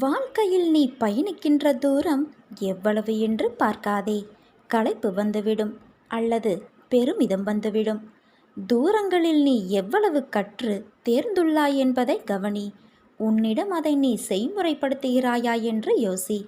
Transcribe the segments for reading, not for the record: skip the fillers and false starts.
வாழ்க்கையில் நீ பயணிக்கின்ற தூரம் எவ்வளவு என்று பார்க்காதே. களைப்பு வந்துவிடும் அல்லது பெருமிதம் வந்துவிடும். தூரங்களில் நீ எவ்வளவு கற்று தேர்ந்துள்ளாய் என்பதை கவனி. உன்னிடம் அதை நீ செய்முறைப்படுத்துகிறாயா என்று யோசி.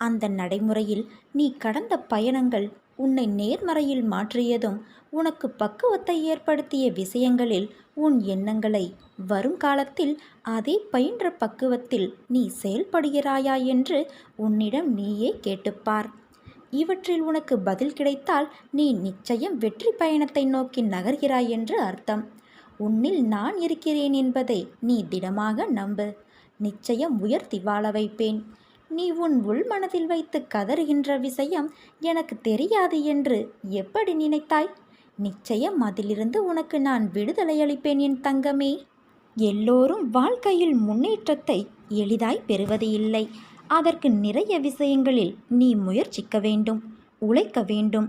அந்த நடைமுறையில் நீ கடந்த பயணங்கள் உன்னை நேர்மறையில் மாற்றியதும், உனக்கு பக்குவத்தை ஏற்படுத்திய விஷயங்களில் உன் எண்ணங்களை வருங்காலத்தில் அதே பயின்ற பக்குவத்தில் நீ செயல்படுகிறாயா என்று உன்னிடம் நீயே கேட்டுப்பார். இவற்றில் உனக்கு பதில் கிடைத்தால் நீ நிச்சயம் வெற்றி பயணத்தை நோக்கி நகர்கிறாய் என்று அர்த்தம். உன்னில் நான் இருக்கிறேன் என்பதை நீ திடமாக நம்பு. நிச்சயம் உயர்த்தி வாழ வைப்பேன். நீ உன் உள்மனதில் வைத்து கதறுகின்ற விஷயம் எனக்கு தெரியாது என்று எப்படி நினைத்தாய்? நிச்சயம் அதிலிருந்து உனக்கு நான் விடுதலை அளிப்பேன் என் தங்கமே. எல்லோரும் வாழ்க்கையில் முன்னேற்றத்தை எளிதாய் பெறுவது இல்லை. அதற்கு நிறைய விஷயங்களில் நீ முயற்சிக்க வேண்டும், உழைக்க வேண்டும்.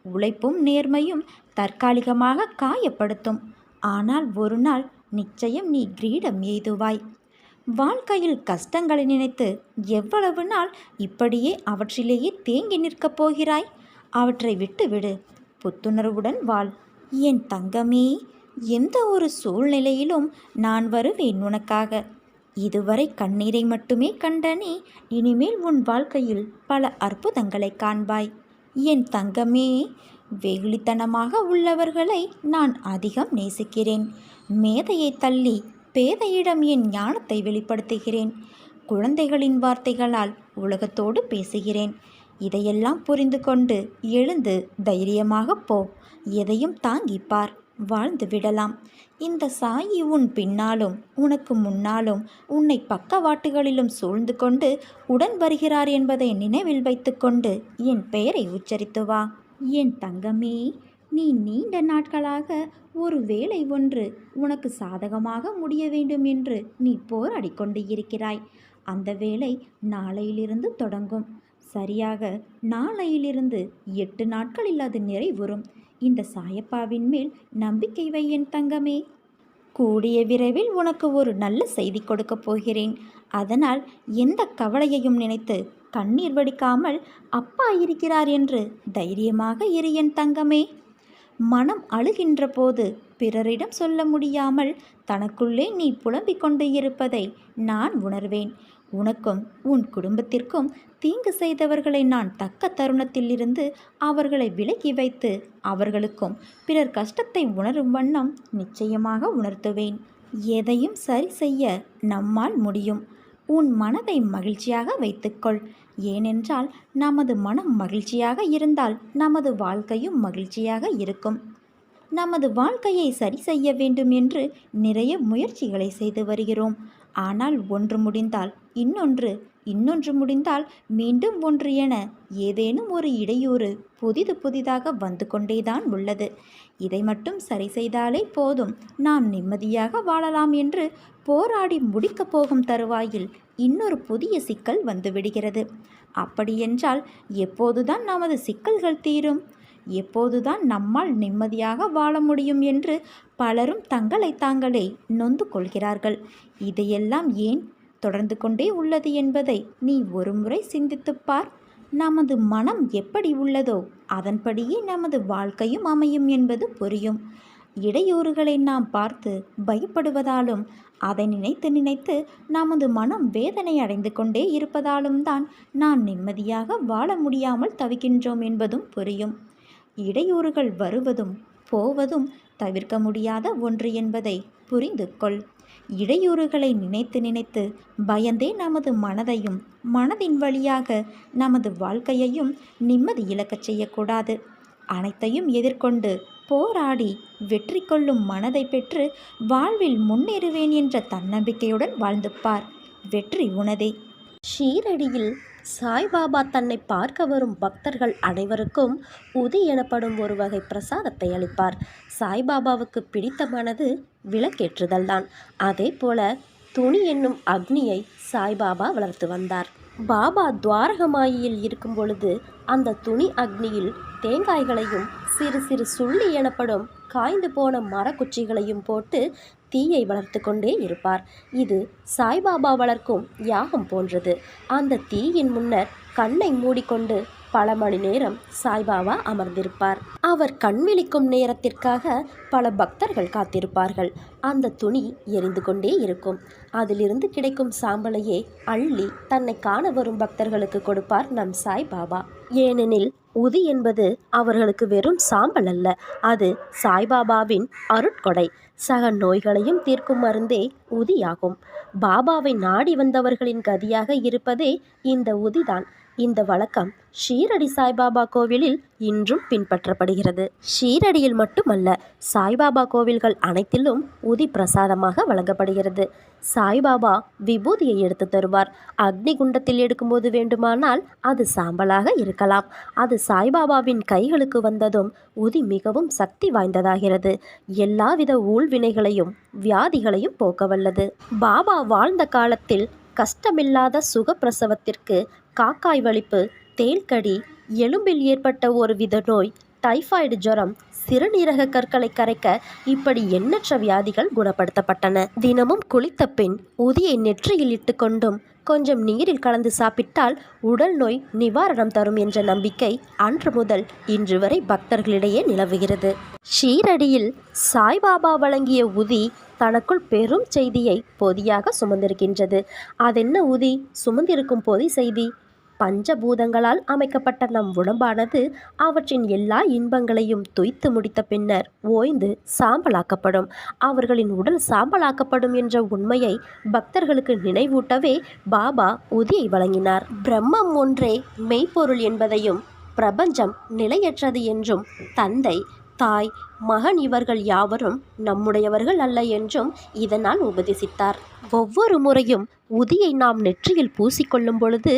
உழைப்பும் நேர்மையும் தற்காலிகமாக காயப்படுத்தும். ஆனால் ஒரு நாள் நிச்சயம் நீ கிரீடம் எய்துவாய். வாழ்க்கையில் கஷ்டங்களை நினைத்து எவ்வளவு நாள் இப்படியே அவற்றிலேயே தேங்கி நிற்கப் போகிறாய்? அவற்றை விட்டுவிடு. புத்துணர்வுடன் வாழ் என் தங்கமே. எந்த ஒரு சூழ்நிலையிலும் நான் வருவேன் உனக்காக. இதுவரை கண்ணீரை மட்டுமே கண்ட நீ இனிமேல் உன் வாழ்க்கையில் பல அற்புதங்களை காண்பாய் என் தங்கமே. வெகுளித்தனமாக உள்ளவர்களை நான் அதிகம் நேசிக்கிறேன். மேதையை தள்ளி பேதையிடம் என் ஞானத்தை வெளிப்படுத்துகிறேன். குழந்தைகளின் வார்த்தைகளால் உலகத்தோடு பேசுகிறேன். இதையெல்லாம் புரிந்து கொண்டு எழுந்து தைரியமாக போ. எதையும் தாங்கிப்பார், வாழ்ந்து விடலாம். இந்த சாயி உன் பின்னாலும் உனக்கு முன்னாலும் உன்னை பக்கவாட்டுகளிலும் சூழ்ந்து கொண்டு உடன் வருகிறார் என்பதை நினைவில் வைத்துக்கொண்டு என் பெயரை உச்சரித்து வா என் தங்கமே. நீ நீண்ட நாட்களாக ஒரு வேலை ஒன்று உனக்கு சாதகமாக முடிய வேண்டும் என்று நீ போராடி கொண்டு இருக்கிறாய். அந்த வேலை நாளையிலிருந்து தொடங்கும். சரியாக நாளையிலிருந்து 8 நாட்களில் அது நிறைவுறும். இந்த சாயப்பாவின் மேல் நம்பிக்கை வை என் தங்கமே. கூடிய விரைவில் உனக்கு ஒரு நல்ல செய்தி கொடுக்கப் போகிறேன். அதனால் எந்த கவலையையும் நினைத்து கண்ணீர் வடிக்காமல் அப்பா இருக்கிறார் என்று தைரியமாக இரு என் தங்கமே. மனம் அழுகின்ற போது பிறரிடம் சொல்ல முடியாமல் தனக்குள்ளே நீ புலம்பிக் கொண்டு இருப்பதை நான் உணர்வேன். உனக்கும் உன் குடும்பத்திற்கும் தீங்கு செய்தவர்களை நான் தக்க தருணத்தில் இருந்து அவர்களை விலக்கி வைத்து அவர்களுக்கும் பிறர் கஷ்டத்தை உணரும் வண்ணம் நிச்சயமாக உணர்த்துவேன். எதையும் சரி செய்ய நம்மால் முடியும். உன் மனதை மகிழ்ச்சியாக வைத்துக்கொள். ஏனென்றால் நமது மனம் மகிழ்ச்சியாக இருந்தால் நமது வாழ்க்கையும் மகிழ்ச்சியாக இருக்கும். நமது வாழ்க்கையை சரி செய்ய வேண்டும் என்று நிறைய முயற்சிகளை செய்து வருகிறோம். ஆனால் ஒன்று முடிந்தால் இன்னொன்று, இன்னொன்று முடிந்தால் மீண்டும் ஒன்று என ஏதேனும் ஒரு இடையூறு புதிதாக வந்து கொண்டேதான் உள்ளது. இதை மட்டும் சரி செய்தாலே போதும், நாம் நிம்மதியாக வாழலாம் என்று போராடி முடிக்கப் போகும் தருவாயில் இன்னொரு புதிய சிக்கல் வந்துவிடுகிறது. அப்படியென்றால் எப்போதுதான் நமது சிக்கல்கள் தீரும்? எப்போதுதான் நம்மால் நிம்மதியாக வாழ முடியும் என்று பலரும் தங்களை தாங்களே நொந்து கொள்கிறார்கள். இதையெல்லாம் ஏன் தொடர்ந்து கொண்டே உள்ளது என்பதை நீ ஒருமுறை சிந்தித்துப்பார். நமது மனம் எப்படி உள்ளதோ அதன்படியே நமது வாழ்க்கையும் அமையும் என்பது புரியும். இடையூறுகளை நாம் பார்த்து பயப்படுவதாலும் அதை நினைத்து நினைத்து நமது மனம் வேதனை அடைந்து கொண்டே இருப்பதாலும் தான் நாம் நிம்மதியாக வாழ முடியாமல் தவிக்கின்றோம் என்பதும் புரியும். இடையூறுகள் வருவதும் போவதும் தவிர்க்க முடியாத ஒன்று என்பதை புரிந்து கொள். இடையூறுகளை நினைத்து நினைத்து பயந்தே நமது மனதையும் மனதின் வழியாக நமது வாழ்க்கையையும் நிம்மதி இழக்கச் செய்யக்கூடாது. அனைத்தையும் எதிர்கொண்டு போராடி வெற்றி கொள்ளும் மனதை பெற்று வாழ்வில் முன்னேறுவேன் என்ற தன்னம்பிக்கையுடன் வாழ்ந்து பார். வெற்றி உனதே. ஷீரடியில் சாய்பாபா தன்னை பார்க்க வரும் பக்தர்கள் அனைவருக்கும் உதி எனப்படும் ஒரு வகை பிரசாதத்தை அளிப்பார். சாய்பாபாவுக்கு பிடித்தமானது விளக்கேற்றுதல் தான். அதே போல துணி என்னும் அக்னியை சாய்பாபா வளர்த்து வந்தார். பாபா துவாரகமாயில் இருக்கும் பொழுது அந்த துணி அக்னியில் தேங்காய்களையும் சிறு சிறு சுள்ளி எனப்படும் காய்ந்து போன மரக்குச்சிகளையும் போட்டு தீயை வளர்த்து கொண்டே இருப்பார். இது சாய்பாபா வளர்க்கும் யாகம் போன்றது. அந்த தீயின் முன்னர் கண்ணை மூடிக்கொண்டு பல மணி நேரம் சாய்பாபா அமர்ந்திருப்பார். அவர் கண் விழிக்கும் நேரத்திற்காக பல பக்தர்கள் காத்திருப்பார்கள். அந்த துணி எரிந்து கொண்டே இருக்கும். அதிலிருந்து கிடைக்கும் சாம்பலையே அள்ளி தன்னை காண வரும் பக்தர்களுக்கு கொடுப்பார் நம் சாய்பாபா. ஏனெனில் உதி என்பது அவர்களுக்கு வெறும் சாம்பல் அல்ல, அது சாய்பாபாவின் அருட்கொடை. சக நோய்களையும் தீர்க்கும் மருந்தே உதியாகும். பாபாவை நாடி வந்தவர்களின் கதியாக இருப்பதே இந்த உதிதான். இந்த வழக்கம் ஷீரடி சாய்பாபா கோவிலில் இன்றும் பின்பற்றப்படுகிறது. ஷீரடியில் மட்டுமல்ல, சாய்பாபா கோவில்கள் அனைத்திலும் உதி பிரசாதமாக வழங்கப்படுகிறது. சாய்பாபா விபூதியை எடுத்து தருவார். அக்னி குண்டத்தில் எடுக்கும்போது வேண்டுமானால் அது சாம்பலாக இருக்கலாம். அது சாய்பாபாவின் கைகளுக்கு வந்ததும் உதி மிகவும் சக்தி வாய்ந்ததாகிறது. எல்லாவித ஊழ்வினைகளையும் வியாதிகளையும் போக்க வல்லது. பாபா வாழ்ந்த காலத்தில் கஷ்டமில்லாத சுகப்பிரசவத்திற்கு காக்காய் வலிப்பு, தேள்கடி, எலும்பில் ஏற்பட்ட ஒரு வித நோய், டைபாய்டு ஜுரம், சிறுநீரக கற்களை கரைக்க இப்படி எண்ணற்ற வியாதிகள் குணப்படுத்தப்பட்டன. தினமும் குளித்த பின் உதியை நெற்றியில் இட்டு கொண்டும் கொஞ்சம் நீரில் கலந்து சாப்பிட்டால் உடல் நோய் நிவாரணம் தரும் என்ற நம்பிக்கை அன்று முதல் இன்று வரை பக்தர்களிடையே நிலவுகிறது. ஷீரடியில் சாய்பாபா வழங்கிய உதி தனக்குள் பெரும் செய்தியை பொதியாக சுமந்திருக்கின்றது. அதென்ன உதி சுமந்திருக்கும் பொதி செய்தி? பஞ்சபூதங்களால் அமைக்கப்பட்ட நம் உடம்பானது அவற்றின் எல்லா இன்பங்களையும் துய்த்து முடித்த பின்னர் ஓய்ந்து சாம்பலாக்கப்படும். அவர்களின் உடல் சாம்பலாக்கப்படும் என்ற உண்மையை பக்தர்களுக்கு நினைவூட்டவே பாபா உதியை வழங்கினார். பிரம்மம் ஒன்றே மெய்ப்பொருள் என்பதையும் பிரபஞ்சம் நிலையற்றது என்றும் தந்தை, தாய், மகன் இவர்கள் யாவரும் நம்முடையவர்கள் அல்ல என்றும் இதனால் உபதேசித்தார். ஒவ்வொரு முறையும் உதியை நாம் நெற்றியில் பூசிக்கொள்ளும் பொழுது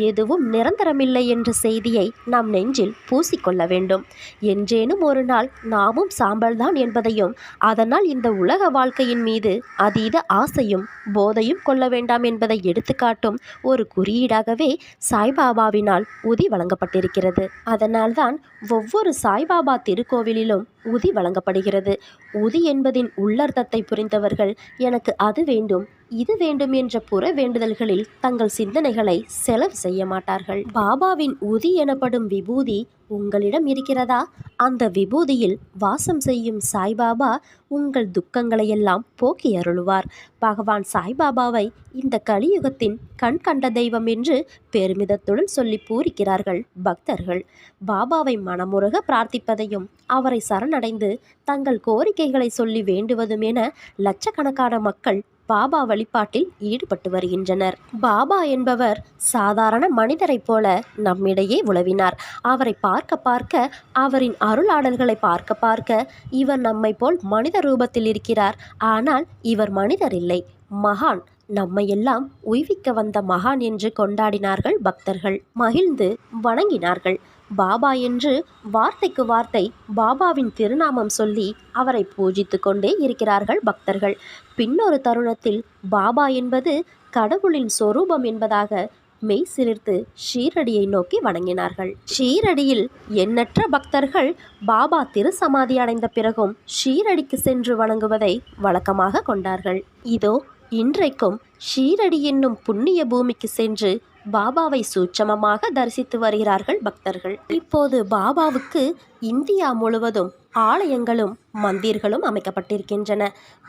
எதுவும் நிரந்தரமில்லை என்ற செய்தியை நாம் நெஞ்சில் பூசிக்கொள்ள வேண்டும். என்றேனும் ஒரு நாள் நாமும் சாம்பல்தான் என்பதையும், அதனால் இந்த உலக வாழ்க்கையின் மீது அதீத ஆசையும் போதையும் கொள்ள வேண்டாம் என்பதை எடுத்துக்காட்டும் ஒரு குறியீடாகவே சாய்பாபாவினால் உதி வழங்கப்பட்டிருக்கிறது. அதனால்தான் ஒவ்வொரு சாய்பாபா திருக்கோவிலிலும் உதி வழங்கப்படுகிறது. உதி என்பதின் உள்ளர்த்தத்தை புரிந்தவர்கள் எனக்கு அது வேண்டும் இது வேண்டும் என்ற புற வேண்டுதல்களில் தங்கள் சிந்தனைகளை செலவு செய்ய மாட்டார்கள். பாபாவின் உதி எனப்படும் விபூதி உங்களிடம் இருக்கிறதா? அந்த விபூதியில் வாசம் செய்யும் சாய்பாபா உங்கள் துக்கங்களையெல்லாம் போக்கி அருளுவார். பகவான் சாய்பாபாவை இந்த கலியுகத்தின் கண் கண்ட தெய்வம் என்று பெருமிதத்துடன் சொல்லி பூரிக்கிறார்கள் பக்தர்கள். பாபாவை மனமுருக பிரார்த்திப்பதையும் அவரை சரணடைந்து தங்கள் கோரிக்கைகளை சொல்லி வேண்டுவதும் என லட்சக்கணக்கான மக்கள் பாபா வழிபாட்டில் ஈடுபட்டு வருகின்றனர். பாபா என்பவர் சாதாரண மனிதரைப் போல நம்மிடையே உலவினார். அவரை பார்க்க பார்க்க, அவரின் அருளாடல்களை பார்க்க பார்க்க, இவர் நம்மை போல் மனித ரூபத்தில் இருக்கிறார். ஆனால் இவர் மனிதர் இல்லை, மகான். நம்மையெல்லாம் உய்விக்க வந்த மகான் என்று கொண்டாடினார்கள் பக்தர்கள். மகிழ்ந்து வணங்கினார்கள். பாபா என்று வார்த்தைக்கு வார்த்தை பாபாவின் திருநாமம் சொல்லி அவரை பூஜித்து கொண்டே இருக்கிறார்கள் பக்தர்கள். பின்னொரு தருணத்தில் பாபா என்பது கடவுளின் சொரூபம் என்பதாக மெய் சிலிர்த்து ஷீரடியை நோக்கி வணங்கினார்கள். ஷீரடியில் எண்ணற்ற பக்தர்கள் பாபா திருசமாதி அடைந்த பிறகும் ஷீரடிக்கு சென்று வணங்குவதை வழக்கமாக கொண்டார்கள். இதோ இன்றைக்கும் ஷீரடி என்னும் புண்ணிய பூமிக்கு சென்று பாபாவை சூட்சமமாக தரிசித்து வருகிறார்கள் பக்தர்கள். இப்போது பாபாவுக்கு இந்தியா முழுவதும் ஆலயங்களும் மந்திர்களும் அமைக்கப்பட்டிருக்கின்றன.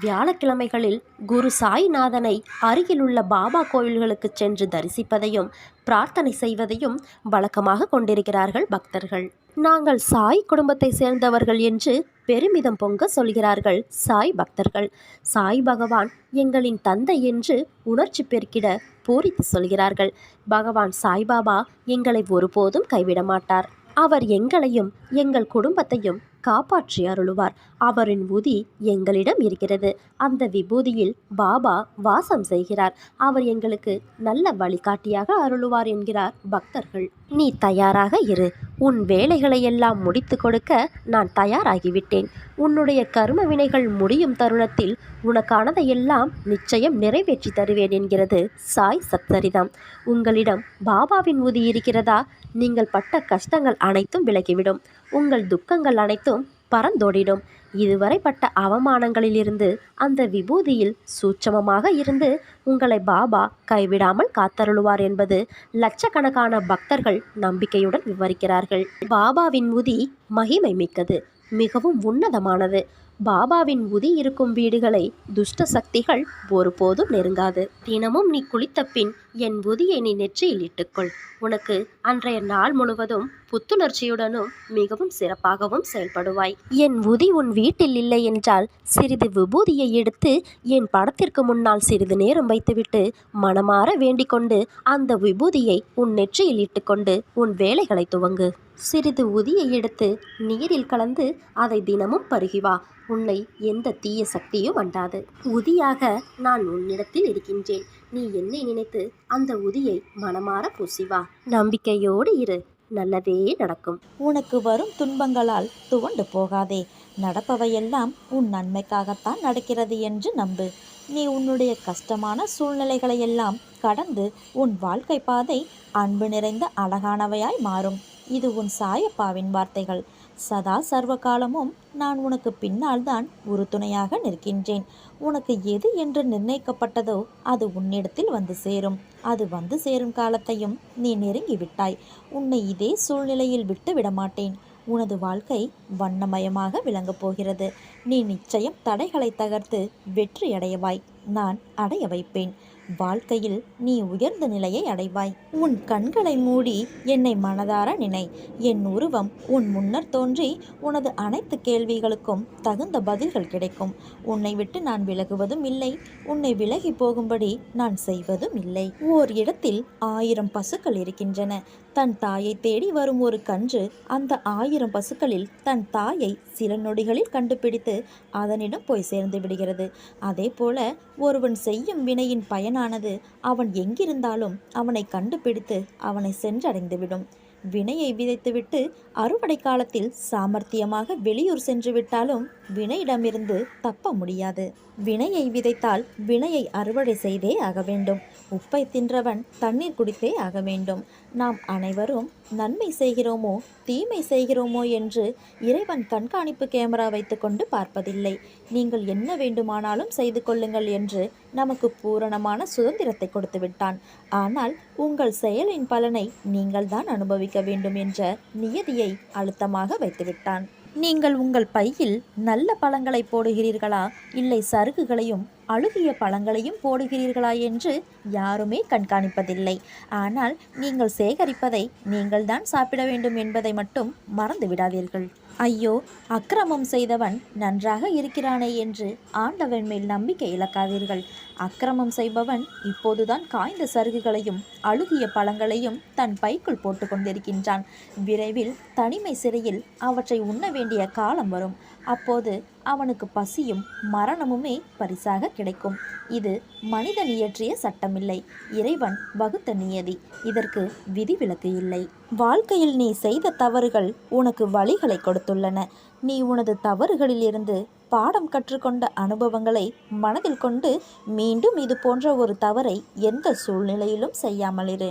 வியாழக்கிழமைகளில் குரு சாய்நாதனை அருகிலுள்ள பாபா கோயில்களுக்கு சென்று தரிசிப்பதையும் பிரார்த்தனை செய்வதையும் வழக்கமாக கொண்டிருக்கிறார்கள் பக்தர்கள். நாங்கள் சாய் குடும்பத்தை சேர்ந்தவர்கள் என்று பெருமிதம் பொங்க சொல்கிறார்கள் சாய் பக்தர்கள். சாய் பகவான் எங்களின் தந்தை என்று உணர்ச்சி பெருக்கிட பூரித்து சொல்கிறார்கள். பகவான் சாய்பாபா எங்களை ஒருபோதும் கைவிட மாட்டார். அவர் எங்களையும் எங்கள் குடும்பத்தையும் காப்பாற்றி அருளுவார். அவரின் உதி எங்களிடம் இருக்கிறது. அந்த விபூதியில் பாபா வாசம் செய்கிறார். அவர் எங்களுக்கு நல்ல வழிகாட்டியாக அருளுவார் என்கிறார் பக்தர்கள். நீ தயாராக இரு. உன் வேலைகளை எல்லாம் முடித்து கொடுக்க நான் தயாராகிவிட்டேன். உன்னுடைய கர்ம வினைகள் முடியும் தருணத்தில் உனக்கானதையெல்லாம் நிச்சயம் நிறைவேற்றி தருவேன் என்கிறது சாய் சச்சரிதம். உங்களிடம் பாபாவின் உதி இருக்கிறதா? நீங்கள் பட்ட கஷ்டங்கள் அனைத்தும் விலகிவிடும். உங்கள் துக்கங்கள் அனைத்தும் பறந்தோடிடும். இதுவரைப்பட்ட அவமானங்களிலிருந்து அந்த விபூதியில் சூட்சமமாக இருந்து உங்களை பாபா கைவிடாமல் காத்தருளுவார் என்பது லட்சக்கணக்கான பக்தர்கள் நம்பிக்கையுடன் விவரிக்கிறார்கள். பாபாவின் உதி மகிமை மிக்கது, மிகவும் உன்னதமானது. பாபாவின் உதி இருக்கும் வீடுகளை துஷ்ட சக்திகள் ஒருபோதும் நெருங்காது. தினமும் நீ குளித்த பின் என் உதியை நீ நெற்றியில் இட்டுக்கொள். உனக்கு அன்றைய நாள் முழுவதும் புத்துணர்ச்சியுடனும் மிகவும் சிறப்பாகவும் செயல்படுவாய். என் உதி உன் வீட்டில் இல்லை என்றால் சிறிது விபூதியை எடுத்து என் படத்திற்கு முன்னால் சிறிது நேரம் வைத்துவிட்டு மனமாற வேண்டிக் கொண்டு அந்த விபூதியை உன் நெற்றியில் இட்டுக்கொண்டு உன் வேலைகளை துவங்கு. சிறிது உதியை எடுத்து நீரில் கலந்து அதை தினமும் பருகிவா. உன்னை எந்த தீய சக்தியும் அண்டாது. உதியாக நான் உன்னிடத்தில் இருக்கின்றேன். நீ என்னை நினைத்து அந்த உதியை மனமாற பூசிவா. நம்பிக்கையோடு இரு, நல்லதே நடக்கும். உனக்கு வரும் துன்பங்களால் துவண்டு போகாதே. நடப்பவையெல்லாம் உன் நன்மைக்காகத்தான் நடக்கிறது என்று நம்பு. நீ உன்னுடைய கஷ்டமான சூழ்நிலைகளையெல்லாம் கடந்து உன் வாழ்க்கை பாதை அன்பு நிறைந்த அழகானவையாய் மாறும். இது உன் சாயப்பாவின் வார்த்தைகள். சதா சர்வ காலமும் நான் உனக்கு பின்னால் தான் உறுதுணையாக நிற்கின்றேன். உனக்கு எது என்று நிர்ணயிக்கப்பட்டதோ அது உன்னிடத்தில் வந்து சேரும். அது வந்து சேரும் காலத்தையும் நீ நெருங்கிவிட்டாய். உன்னை இதே சூழ்நிலையில் விட்டு விடமாட்டேன். உனது வாழ்க்கை வண்ணமயமாக விளங்கப் போகிறது. நீ நிச்சயம் தடைகளை தகர்த்து வெற்றியடையவாய். நான் அடைய வைப்பேன். வாழ்க்கையில் நீ உயர்ந்த நிலையை அடைவாய். உன் கண்களை மூடி என்னை மனதார நினை. என் உருவம் உன் முன்னர் தோன்றி உனது அனைத்து கேள்விகளுக்கும் தகுந்த பதில்கள் கிடைக்கும். உன்னை விட்டு நான் விலகுவதும் இல்லை, உன்னை விலகி போகும்படி நான் செய்வதும் இல்லை. ஓர் இடத்தில் 1000 பசுக்கள் இருக்கின்றன. தன் தாயை தேடி வரும் ஒரு கன்று அந்த 1000 பசுக்களில் தன் தாயை சில நொடிகளில் கண்டுபிடித்து அதனிடம் போய் சேர்ந்து விடுகிறது. அதே போல ஒருவன் செய்யும் வினையின் பயனானது அவன் எங்கிருந்தாலும் அவனை கண்டுபிடித்து அவனை சென்றடைந்துவிடும். வினையை விதைத்துவிட்டு அறுவடை காலத்தில் சாமர்த்தியமாக வெளியூர் சென்று விட்டாலும் வினையிடமிருந்து தப்ப முடியாது. வினையை விதைத்தால் வினையை அறுவடை செய்தே ஆக வேண்டும். உப்பை தின்றவன் தண்ணீர் குடித்தே ஆக வேண்டும். நாம் அனைவரும் நன்மை செய்கிறோமோ தீமை செய்கிறோமோ என்று இறைவன் கண்காணிப்பு கேமரா வைத்துக்கொண்டு பார்ப்பதில்லை. நீங்கள் என்ன வேண்டுமானாலும் செய்து கொள்ளுங்கள் என்று நமக்கு பூரணமான சுதந்திரத்தை கொடுத்து விட்டான். ஆனால் உங்கள் செயலின் பலனை நீங்கள் தான் அனுபவிக்க வேண்டும் என்ற நியதியை அழுத்தமாக வைத்துவிட்டான். நீங்கள் உங்கள் பையில் நல்ல பழங்களை போடுகிறீர்களா, இல்லை சருகுகளையும் அழுகிய பழங்களையும் போடுகிறீர்களா என்று யாருமே கண்காணிப்பதில்லை. ஆனால் நீங்கள் சேகரிப்பதை நீங்கள்தான் சாப்பிட வேண்டும் என்பதை மட்டும் மறந்து விடாதீர்கள். ஐயோ, அக்கிரமம் செய்தவன் நன்றாக இருக்கிறானே என்று ஆண்டவன் மேல் நம்பிக்கை இழக்காதீர்கள். அக்கிரமம் செய்பவன் இப்போதுதான் காய்ந்த சருகுகளையும் அழுகிய பழங்களையும் தன் பைக்குள் போட்டு கொண்டிருக்கின்றான். விரைவில் தனிமை சிறையில் அவற்றை உண்ண வேண்டிய காலம் வரும். அப்போது அவனுக்கு பசியும் மரணமுமே பரிசாக கிடைக்கும். இது மனிதன் இயற்றிய சட்டமில்லை, இறைவன் வகுத்த நியதி. இதற்கு விதிவிலக்கு இல்லை. வாழ்க்கையில் நீ செய்த தவறுகள் உனக்கு வழிகளை கொடுத்துள்ளன. நீ உனது தவறுகளிலிருந்து பாடம் கற்றுக்கொண்ட அனுபவங்களை மனதில் கொண்டு மீண்டும் இது போன்ற ஒரு தவறை எந்த சூழ்நிலையிலும் செய்யாமல் இரு.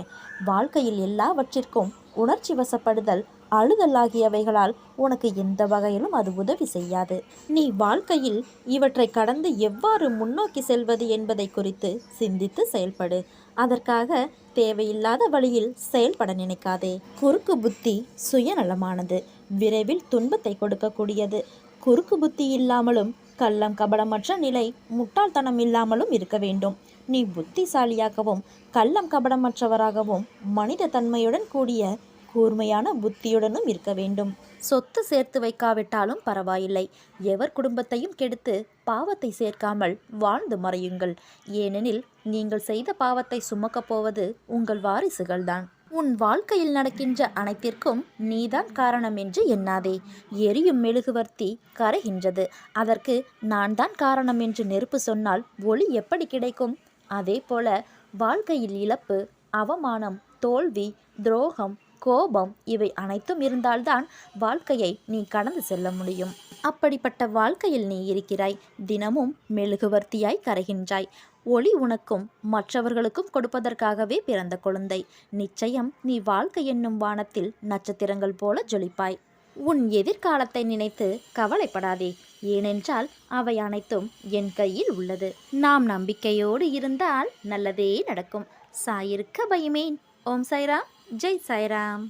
வாழ்க்கையில் எல்லாவற்றிற்கும் உணர்ச்சி வசப்படுதல், அழுதல் ஆகியவைகளால் உனக்கு எந்த வகையிலும் அது உதவி செய்யாது. நீ வாழ்க்கையில் இவற்றை கடந்து எவ்வாறு முன்னோக்கி செல்வது என்பதை குறித்து சிந்தித்து செயல்படு. அதற்காக தேவையில்லாத வழியில் செயல்பட நினைக்காதே. குறுக்கு புத்தி சுயநலமானது, விரைவில் துன்பத்தை கொடுக்கக்கூடியது. குறுக்கு புத்தி இல்லாமலும் கள்ளம் கபடமற்ற நிலை முட்டாள்தனம் இல்லாமலும் இருக்க வேண்டும். நீ புத்திசாலியாகவும் கள்ளம் கபடமற்றவராகவும் மனித தன்மையுடன் கூடிய கூர்மையான புத்தியுடனும் இருக்க வேண்டும். சொத்து சேர்த்து வைக்காவிட்டாலும் பரவாயில்லை. எவர் குடும்பத்தையும் கெடுத்து பாவத்தை சேர்க்காமல் வாழ்ந்து மறையுங்கள். ஏனெனில் நீங்கள் செய்த பாவத்தை சுமக்கப் போவது உங்கள் வாரிசுகள்தான். உன் வாழ்க்கையில் நடக்கின்ற அனைத்திற்கும் நீதான் காரணம் என்று எண்ணாதே. எரியும் மெழுகுவர்த்தி கரைகின்றது, அதற்கு நான் தான் காரணம் என்று நெருப்பு சொன்னால் ஒளி எப்படி கிடைக்கும்? அதே போல வாழ்க்கையில் இழப்பு, அவமானம், தோல்வி, துரோகம், கோபம் இவை அனைத்தும் இருந்தால்தான் வாழ்க்கையை நீ கடந்து செல்ல முடியும். அப்படிப்பட்ட வாழ்க்கையில் நீ இருக்கிறாய். தினமும் மெழுகுவர்த்தியாய் கரைகின்றாய். ஒளி உனக்கும் மற்றவர்களுக்கும் கொடுப்பதற்காகவே பிறந்த குழந்தை. நிச்சயம் நீ வாழ்க்கை என்னும் வானத்தில் நட்சத்திரங்கள் போல ஜொலிப்பாய். உன் எதிர்காலத்தை நினைத்து கவலைப்படாதே, ஏனென்றால் அவை அனைத்தும் என் கையில் உள்ளது. நாம் நம்பிக்கையோடு இருந்தால் நல்லதே நடக்கும். சாயிருக்க பயமேன். ஓம் சாய்ராம், ஜெய் சாய்ராம்.